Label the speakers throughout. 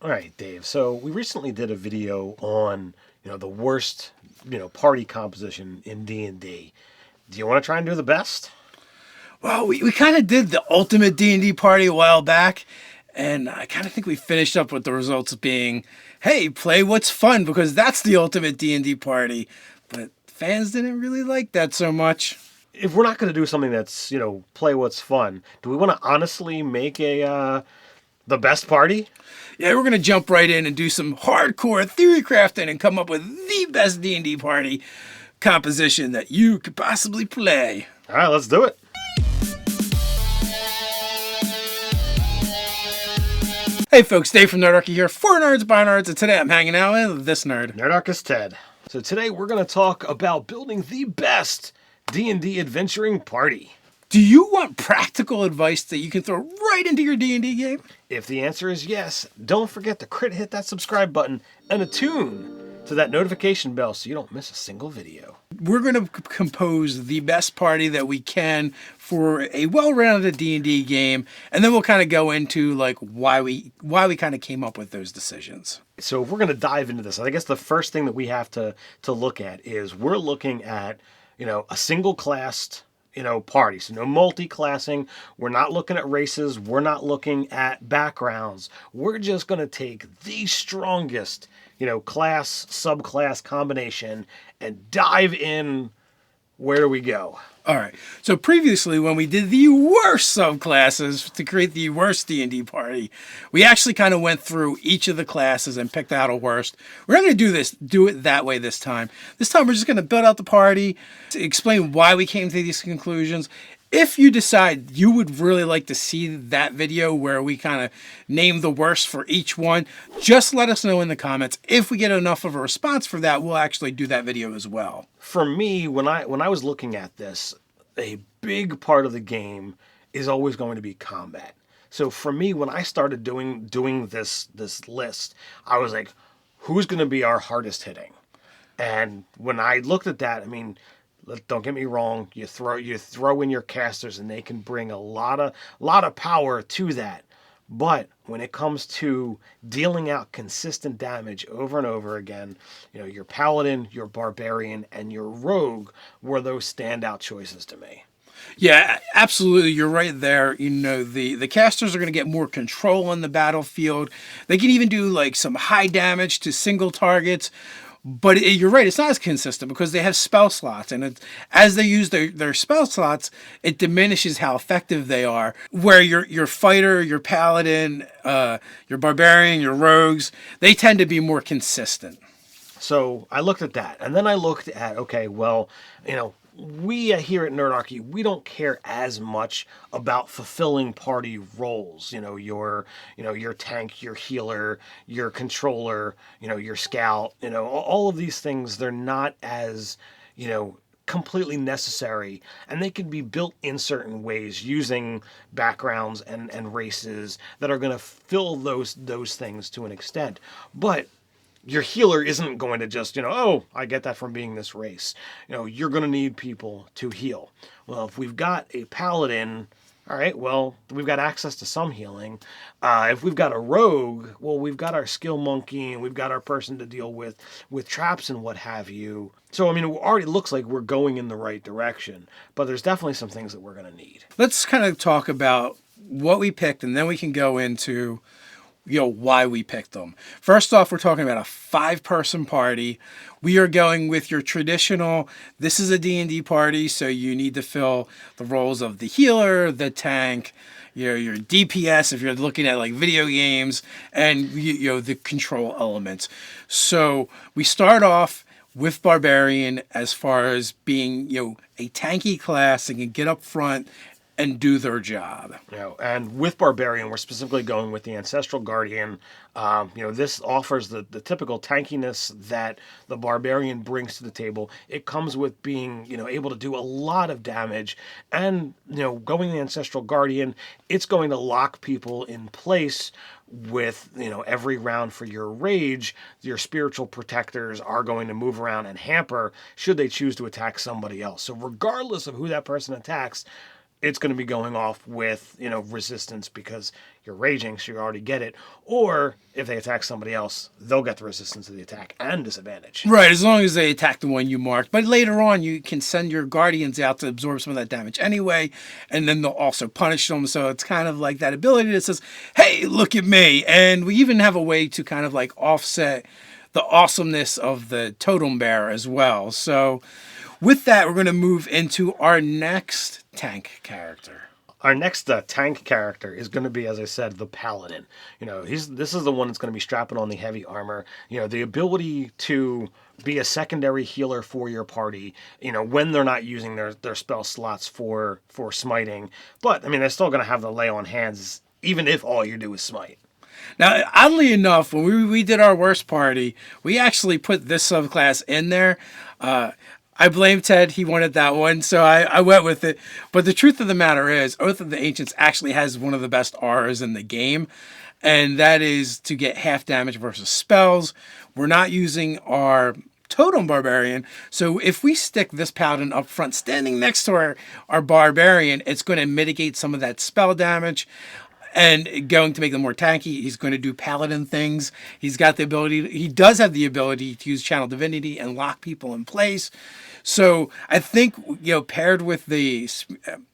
Speaker 1: All right, Dave. So we recently did a video on, the worst, party composition in D&D. Do you want to try and do the best?
Speaker 2: Well, we kind of did the ultimate D&D party a while back, and I kind of think we finished up with the results being, hey, play what's fun, because that's the ultimate D&D party. But fans didn't really like that so much.
Speaker 1: If we're not going to do something that's, play what's fun, do we want to honestly make the best party?
Speaker 2: Yeah, we're going to jump right in and do some hardcore theory crafting and come up with the best D&D party composition that you could possibly play.
Speaker 1: All right, let's do it.
Speaker 2: Hey folks, Dave from Nerdarchy here, for Nerds by Nerds, and today I'm hanging out with this nerd.
Speaker 1: Nerdarchy Ted. So today we're going to talk about building the best D&D adventuring party.
Speaker 2: Do you want practical advice that you can throw right into your D&D game?
Speaker 1: If the answer is yes, don't forget to hit that subscribe button and attune to that notification bell so you don't miss a single video.
Speaker 2: We're going to compose the best party that we can for a well-rounded D&D game, and then we'll kind of go into like why we kind of came up with those decisions.
Speaker 1: So if we're going to dive into this, I guess the first thing that we have to look at is we're looking at, a single classed party. So no multi-classing. We're not looking at races. We're not looking at backgrounds. We're just going to take the strongest, class, subclass combination and dive in. Where do we go?
Speaker 2: All right. So previously, when we did the worst subclasses to create the worst D&D party, we actually kind of went through each of the classes and picked out a worst. We're not going to do it that way this time. This time, we're just going to build out the party, to explain why we came to these conclusions. If you decide you would really like to see that video where we kind of name the worst for each one, just let us know in the comments. If we get enough of a response for that, we'll actually do that video as well.
Speaker 1: For me, when I was looking at this, a big part of the game is always going to be combat. So for me, when I started doing this list, I was like, who's going to be our hardest hitting? And when I looked at that, I mean, don't get me wrong, you throw in your casters and they can bring a lot of power to that. But when it comes to dealing out consistent damage over and over again, your paladin, your barbarian, and your rogue were those standout choices to me.
Speaker 2: Yeah, absolutely. You're right there. The casters are going to get more control on the battlefield. They can even do like some high damage to single targets. But you're right, it's not as consistent because they have spell slots, and as they use their spell slots, it diminishes how effective they are. Where your fighter, your paladin, your barbarian, your rogues, they tend to be more consistent.
Speaker 1: So I looked at that, and then I looked at, okay, well, we here at Nerdarchy, we don't care as much about fulfilling party roles. Your tank, your healer, your controller, your scout, all of these things, they're not as, completely necessary, and they can be built in certain ways using backgrounds and races that are going to fill those things to an extent. But your healer isn't going to just, oh, I get that from being this race. You're going to need people to heal. Well, if we've got a paladin, all right, well, we've got access to some healing. If we've got a rogue, well, we've got our skill monkey and we've got our person to deal with traps and what have you. So, I mean, it already looks like we're going in the right direction, but there's definitely some things that we're going to need.
Speaker 2: Let's kind of talk about what we picked, and then we can go into why we picked them. First off, we're talking about a 5-person party. We are going with your traditional, this is a D&D party, so you need to fill the roles of the healer, the tank, your DPS if you're looking at like video games, and the control elements. So we start off with Barbarian as far as being a tanky class that can get up front and do their job.
Speaker 1: And with Barbarian, we're specifically going with the Ancestral Guardian. This offers the typical tankiness that the Barbarian brings to the table. It comes with being, able to do a lot of damage. And, going the Ancestral Guardian, it's going to lock people in place with, every round for your rage. Your spiritual protectors are going to move around and hamper should they choose to attack somebody else. So regardless of who that person attacks, it's going to be going off with, resistance because you're raging, so you already get it. Or if they attack somebody else, they'll get the resistance to the attack and disadvantage.
Speaker 2: Right, as long as they attack the one you marked. But later on, you can send your guardians out to absorb some of that damage anyway, and then they'll also punish them. So it's kind of like that ability that says, hey, look at me. And we even have a way to kind of like offset the awesomeness of the totem bear as well. So with that, we're going to move into our next tank character.
Speaker 1: Our next tank character is going to be, as I said, the Paladin. This is the one that's going to be strapping on the heavy armor. The ability to be a secondary healer for your party, when they're not using their spell slots for smiting. But, they're still going to have the lay on hands, even if all you do is smite.
Speaker 2: Now, oddly enough, when we did our worst party, we actually put this subclass in there. I blame Ted. He wanted that one, so I went with it. But the truth of the matter is, Oath of the Ancients actually has one of the best Rs in the game, and that is to get half damage versus spells. We're not using our Totem Barbarian, so if we stick this Paladin up front, standing next to our Barbarian, it's going to mitigate some of that spell damage. And going to make them more tanky. He's going to do paladin things. He does have the ability to use Channel Divinity and lock people in place. So I think, paired with the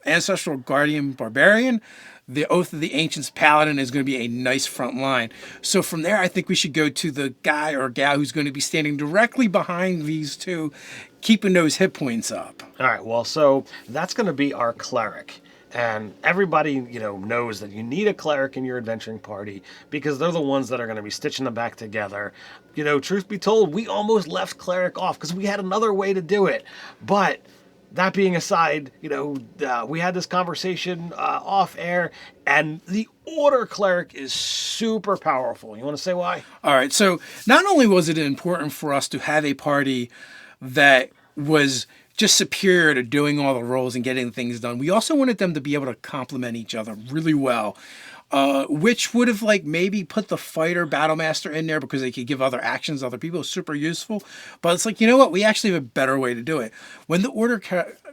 Speaker 2: Ancestral Guardian Barbarian, the Oath of the Ancients Paladin is going to be a nice front line. So from there, I think we should go to the guy or gal who's going to be standing directly behind these two, keeping those hit points up.
Speaker 1: All right, well, so that's going to be our Cleric. And everybody, knows that you need a Cleric in your adventuring party because they're the ones that are going to be stitching them back together. Truth be told, we almost left Cleric off because we had another way to do it. But that being aside, we had this conversation off air, and the Order Cleric is super powerful. You want to say why?
Speaker 2: All right, so not only was it important for us to have a party that was just superior to doing all the roles and getting things done, we also wanted them to be able to complement each other really well, which would have maybe put the fighter Battlemaster in there because they could give other actions to other people. Super useful. But it's what? We actually have a better way to do it. When the Order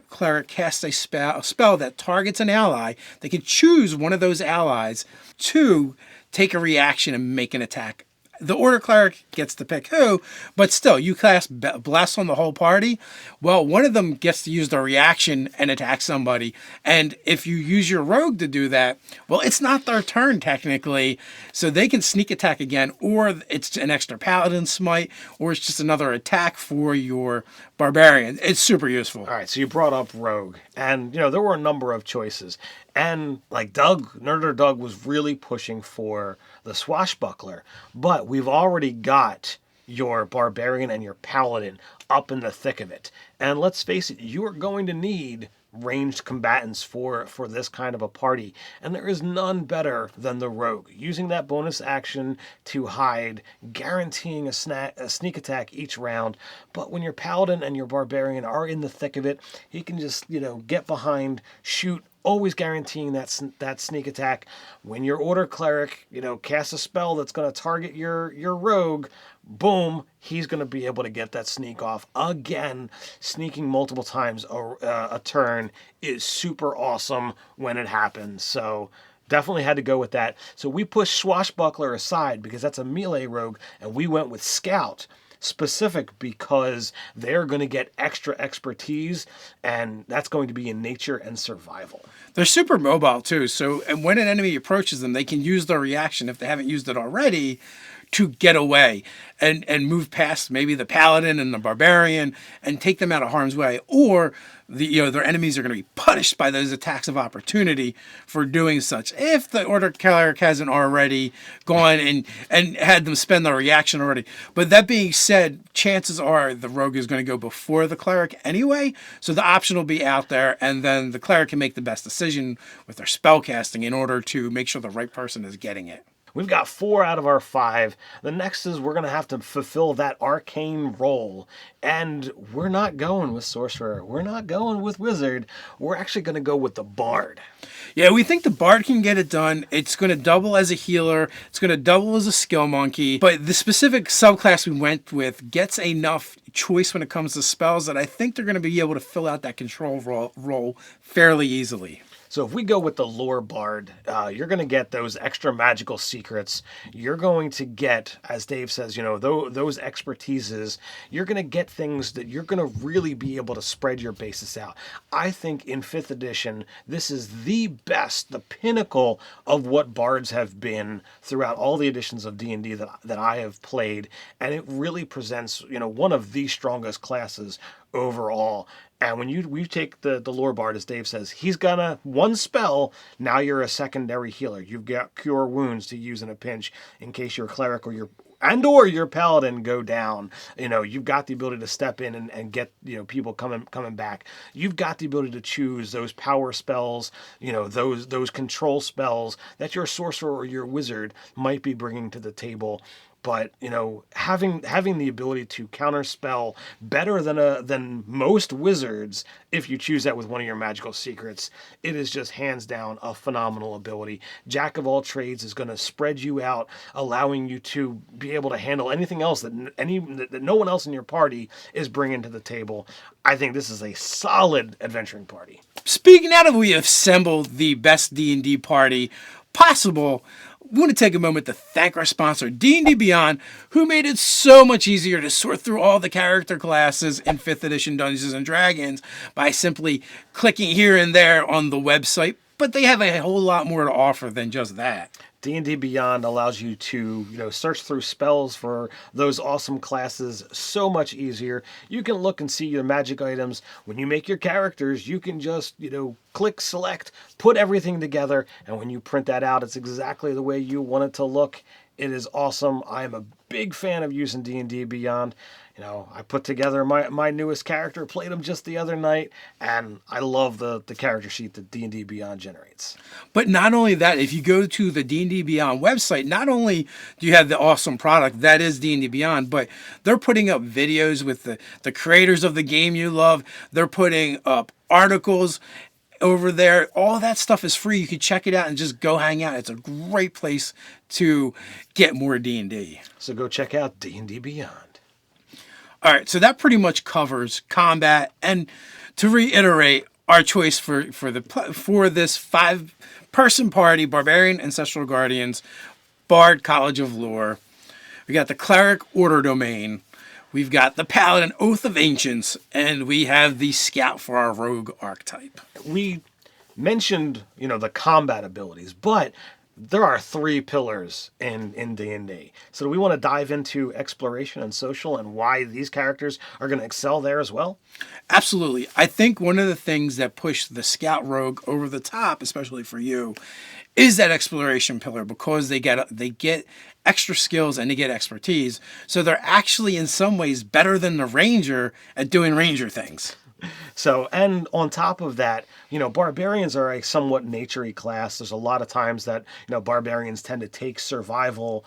Speaker 2: Cleric casts a spell that targets an ally, they can choose one of those allies to take a reaction and make an attack. The Order Cleric gets to pick who, but still, you cast Bless on the whole party. Well, one of them gets to use the reaction and attack somebody. And if you use your Rogue to do that, well, it's not their turn technically. So they can sneak attack again, or it's an extra Paladin smite, or it's just another attack for your Barbarian. It's super useful.
Speaker 1: All right, so you brought up Rogue. And, there were a number of choices. And Nerder Doug was really pushing for the Swashbuckler. But we've already got your Barbarian and your Paladin up in the thick of it. And let's face it, you are going to need ranged combatants for this kind of a party. And there is none better than the Rogue. Using that bonus action to hide, guaranteeing a sneak attack each round. But when your Paladin and your Barbarian are in the thick of it, he can just, get behind, shoot, always guaranteeing that sneak attack. When your Order Cleric, casts a spell that's going to target your Rogue, boom, he's going to be able to get that sneak off again. Sneaking multiple times a turn is super awesome when it happens. So definitely had to go with that. So we pushed Swashbuckler aside because that's a melee rogue, and we went with Scout. Specific because they're going to get extra expertise, and that's going to be in nature and survival.
Speaker 2: They're super mobile too, so and when an enemy approaches them, they can use their reaction, if they haven't used it already, to get away and move past maybe the Paladin and the Barbarian and take them out of harm's way. Or their enemies are going to be punished by those attacks of opportunity for doing such. If the Order Cleric hasn't already gone and had them spend their reaction already. But that being said, chances are the Rogue is going to go before the Cleric anyway. So the option will be out there, and then the Cleric can make the best decision with their spell casting in order to make sure the right person is getting it.
Speaker 1: We've got 4 out of our 5. The next is we're going to have to fulfill that arcane role. And we're not going with Sorcerer. We're not going with Wizard. We're actually going to go with the Bard.
Speaker 2: Yeah, we think the Bard can get it done. It's going to double as a healer. It's going to double as a skill monkey. But the specific subclass we went with gets enough choice when it comes to spells that I think they're going to be able to fill out that control role fairly easily.
Speaker 1: So if we go with the lore bard, you're going to get those extra magical secrets. You're going to get, as Dave says, those expertises. You're going to get things that you're going to really be able to spread your basis out. I think in 5th edition, this is the best, the pinnacle of what bards have been throughout all the editions of D&D that I have played, and it really presents, one of the strongest classes overall. And when we take the lore bard, as Dave says, he's gonna one spell. Now you're a secondary healer. You've got cure wounds to use in a pinch in case your cleric or your paladin go down. You've got the ability to step in and get people coming back. You've got the ability to choose those power spells, those control spells that your sorcerer or your wizard might be bringing to the table. But having the ability to counterspell better than most wizards, if you choose that with one of your magical secrets, it is just hands down a phenomenal ability. Jack of all trades is going to spread you out, allowing you to be able to handle anything else that no one else in your party is bringing to the table. I think this is a solid adventuring party.
Speaker 2: Speaking now that we have assembled the best D&D party possible, we want to take a moment to thank our sponsor, D&D Beyond, who made it so much easier to sort through all the character classes in 5th edition Dungeons & Dragons by simply clicking here and there on the website. But they have a whole lot more to offer than just that.
Speaker 1: D&D Beyond allows you to, search through spells for those awesome classes so much easier. You can look and see your magic items. When you make your characters, you can just, click, select, put everything together, and when you print that out, it's exactly the way you want it to look. It is awesome. I am a big fan of using D&D Beyond. I put together my newest character, played him just the other night, and I love the character sheet that D&D Beyond generates.
Speaker 2: But not only that, if you go to the D&D Beyond website, not only do you have the awesome product that is D&D Beyond, but they're putting up videos with the creators of the game you love. They're putting up articles over there. All that stuff is free. You can check it out and just go hang out. It's a great place to get more D&D.
Speaker 1: So go check out D&D Beyond.
Speaker 2: All right, so that pretty much covers combat. And to reiterate, our choice for this 5-person party: Barbarian, Ancestral Guardians, Bard, College of Lore. We got the Cleric, Order Domain. We've got the Paladin, Oath of Ancients, and we have the Scout for our Rogue archetype.
Speaker 1: We mentioned, the combat abilities, but there are 3 pillars in D&D. So do we want to dive into exploration and social and why these characters are going to excel there as well?
Speaker 2: Absolutely. I think one of the things that pushed the Scout Rogue over the top, especially for you, is that exploration pillar, because they get extra skills and they get expertise. So they're actually in some ways better than the Ranger at doing Ranger things.
Speaker 1: So, and on top of that, barbarians are a somewhat nature-y class. There's a lot of times that, barbarians tend to take survival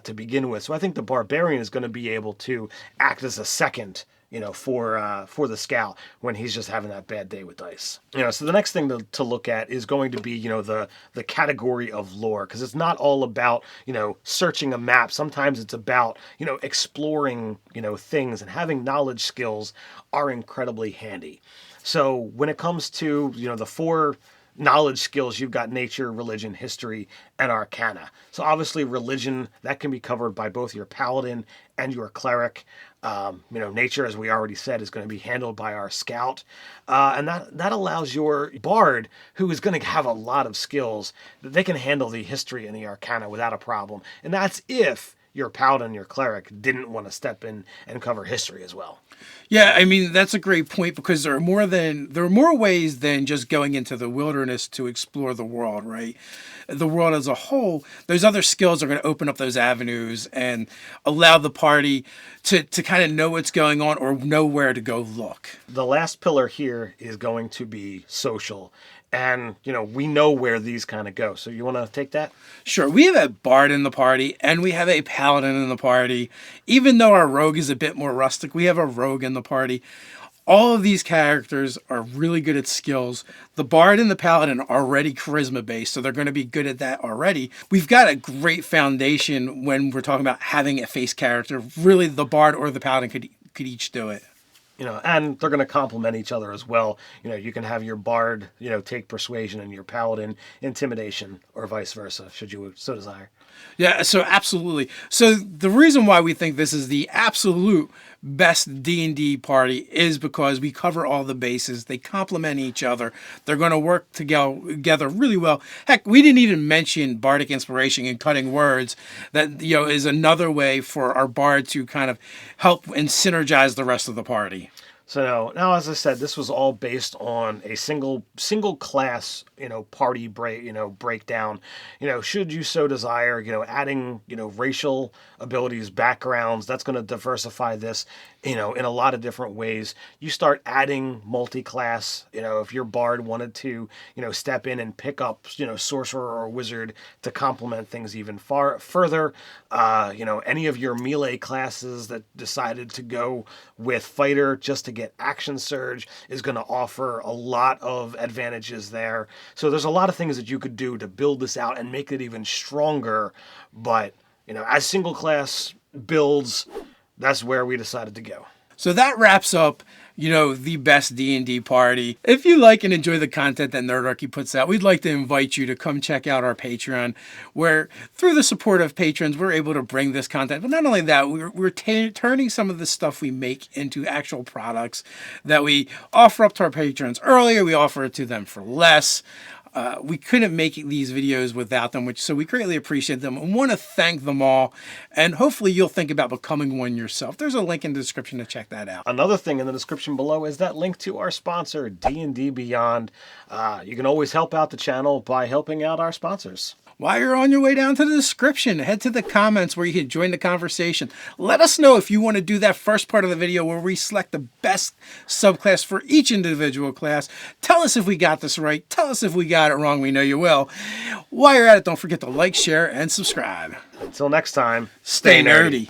Speaker 1: to begin with. So I think the barbarian is going to be able to act as a second, for the scout when he's just having that bad day with dice. So the next thing to look at is going to be, the category of lore, because it's not all about, searching a map. Sometimes it's about, exploring, things, and having knowledge skills are incredibly handy. So when it comes to, the 4 knowledge skills, you've got nature, religion, history, and arcana. So obviously religion, that can be covered by both your paladin and your cleric. Nature, as we already said, is going to be handled by our scout. And that allows your bard, who is going to have a lot of skills, that they can handle the history and the arcana without a problem. And that's if your paladin, your cleric, didn't want to step in and cover history as well.
Speaker 2: Yeah, I mean, that's a great point, because there are more ways than just going into the wilderness to explore the world, right? The world as a whole, those other skills are going to open up those avenues and allow the party to kind of know what's going on or know where to go look.
Speaker 1: The last pillar here is going to be social. And, we know where these kind of go. So you want to take that?
Speaker 2: Sure. We have a bard in the party, and we have a paladin in the party. Even though our rogue is a bit more rustic, we have a rogue in the party. All of these characters are really good at skills. The bard and the paladin are already charisma-based, so they're going to be good at that already. We've got a great foundation when we're talking about having a face character. Really, the bard or the paladin could each do it.
Speaker 1: And they're going to complement each other as well. You can have your bard, take persuasion, and your paladin intimidation, or vice versa, should you so desire.
Speaker 2: Yeah, so absolutely. So the reason why we think this is the absolute best D&D party is because we cover all the bases. They complement each other. They're going to work together really well. Heck, we didn't even mention bardic inspiration and cutting words. That is another way for our bard to kind of help and synergize the rest of the party.
Speaker 1: So now, as I said, this was all based on a single class, party breakdown. Should you so desire, adding, racial abilities, backgrounds, that's going to diversify this, in a lot of different ways. You start adding multi-class, if your bard wanted to, step in and pick up, sorcerer or wizard to complement things even further. Any of your melee classes that decided to go with fighter just to get action surge is going to offer a lot of advantages there. So there's a lot of things that you could do to build this out and make it even stronger. But, as single class builds, that's where we decided to go.
Speaker 2: So that wraps up, the best D&D party. If you like and enjoy the content that Nerdarchy puts out, we'd like to invite you to come check out our Patreon, where through the support of patrons, we're able to bring this content. But not only that, we're turning some of the stuff we make into actual products that we offer up to our patrons earlier. We offer it to them for less. We couldn't make these videos without them, so we greatly appreciate them and want to thank them all. And hopefully you'll think about becoming one yourself. There's a link in the description to check that out.
Speaker 1: Another thing in the description below is that link to our sponsor, D&D Beyond. You can always help out the channel by helping out our sponsors.
Speaker 2: While you're on your way down to the description, head to the comments where you can join the conversation. Let us know if you want to do that first part of the video where we select the best subclass for each individual class. Tell us if we got this right. Tell us if we got it wrong. We know you will. While you're at it, don't forget to like, share, and subscribe.
Speaker 1: Until next time,
Speaker 2: stay nerdy.